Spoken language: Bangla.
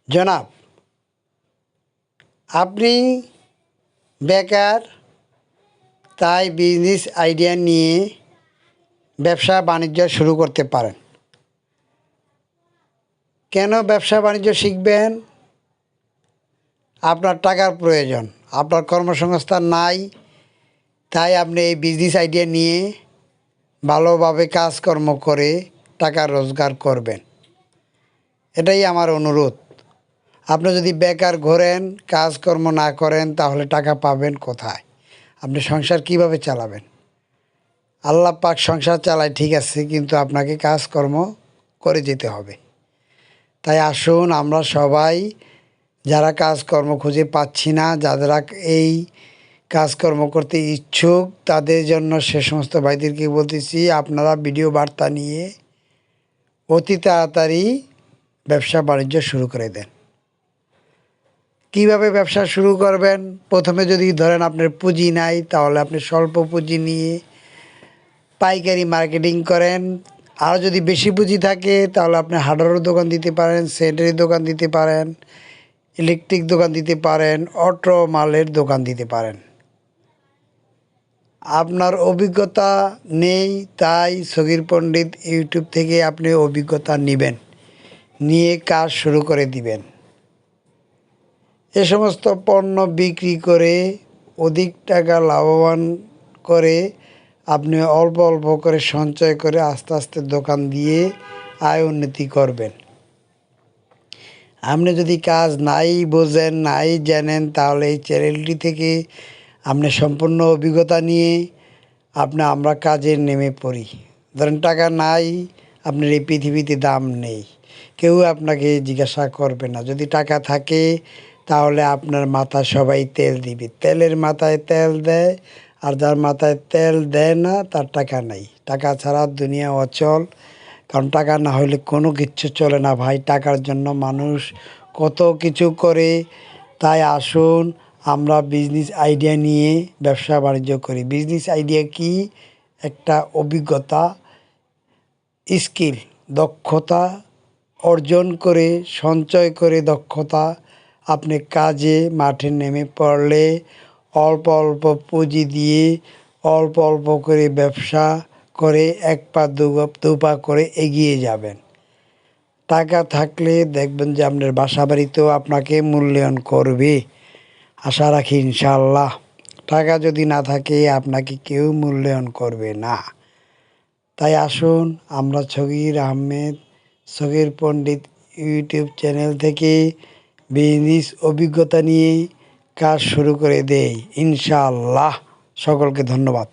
জনাব, আপনি বেকার, তাই বিজনেস আইডিয়া নিয়ে ব্যবসা বাণিজ্য শুরু করতে পারেন। কেন ব্যবসা বাণিজ্য শিখবেন? আপনার টাকার প্রয়োজন, আপনার কর্মসংস্থান নাই, তাই আপনি এই বিজনেস আইডিয়া নিয়ে ভালোভাবে কাজকর্ম করে টাকা রোজগার করবেন। এটাই আমার অনুরোধ। আপনি যদি বেকার ঘোরেন, কাজকর্ম না করেন, তাহলে টাকা পাবেন কোথায়? আপনি সংসার কিভাবে চালাবেন? আল্লাহ পাক সংসার চালায় ঠিক আছে, কিন্তু আপনাকে কাজকর্ম করে যেতে হবে। তাই আসুন আমরা সবাই, যারা কাজকর্ম খুঁজে পাচ্ছি না, যারা এই কাজকর্ম করতে ইচ্ছুক, তাদের জন্য সে সমস্ত ভাইদেরকে বলতেছি, আপনারা ভিডিও বার্তা নিয়ে অতি তাড়াতাড়ি ব্যবসা বাণিজ্য শুরু করে দেন। কিভাবে ব্যবসা শুরু করবেন? প্রথমে যদি ধরেন আপনার পুঁজি নাই, তাহলে আপনি স্বল্প পুঁজি নিয়ে পাইকারি মার্কেটিং করেন। আর যদি বেশি পুঁজি থাকে, তাহলে আপনি হার্ডওয়্যারের দোকান দিতে পারেন, স্যানিটারি দোকান দিতে পারেন, ইলেকট্রিক দোকান দিতে পারেন, অটো মালের দোকান দিতে পারেন। আপনার অভিজ্ঞতা নেই, তাই সগীর পণ্ডিত ইউটিউব থেকে আপনি অভিজ্ঞতা নেবেন, নিয়ে কাজ শুরু করে দিবেন। এ সমস্ত পণ্য বিক্রি করে অধিক টাকা লাভবান করে আপনি অল্প অল্প করে সঞ্চয় করে আস্তে আস্তে দোকান দিয়ে আয় উন্নতি করবেন। আপনি যদি কাজ নাই বোঝেন, নাই জানেন, তাহলে এই চ্যানেলটি থেকে আপনি সম্পূর্ণ অভিজ্ঞতা নিয়ে আমরা কাজে নেমে পড়ি। ধরেন টাকা নাই, আপনার এই পৃথিবীতে দাম নেই, কেউ আপনাকে জিজ্ঞাসা করবে না। যদি টাকা থাকে, তাহলে আপনার মাথায় সবাই তেল দিবে। তেলের মাথায় তেল দেয়, আর যার মাথায় তেল দেয় না, তার টাকা নাই। টাকা ছাড়া দুনিয়া অচল, কারণ টাকা না হলে কোনো কিচ্ছু চলে না ভাই। টাকার জন্য মানুষ কত কিছু করে। তাই আসুন আমরা বিজনেস আইডিয়া নিয়ে ব্যবসা বাণিজ্য করি। বিজনেস আইডিয়া কি? একটা অভিজ্ঞতা, স্কিল, দক্ষতা অর্জন করে, সঞ্চয় করে দক্ষতা আপনি কাজে মাঠে নেমে পড়লে অল্প অল্প পুঁজি দিয়ে অল্প অল্প করে ব্যবসা করে এক পা দু পা করে এগিয়ে যাবেন। টাকা থাকলে দেখবেন যে আপনার বাসা বাড়িতেও আপনাকে মূল্যায়ন করবে, আশা রাখি ইনশাআল্লাহ। টাকা যদি না থাকে, আপনাকে কেউ মূল্যায়ন করবে না। তাই আসুন আমরা সগীর আহমেদ, সগীর পণ্ডিত ইউটিউব চ্যানেল থেকে বিজনেস অভিজ্ঞতা নিয়ে কাজ শুরু করে দেই ইনশাআল্লাহ। সকলকে ধন্যবাদ।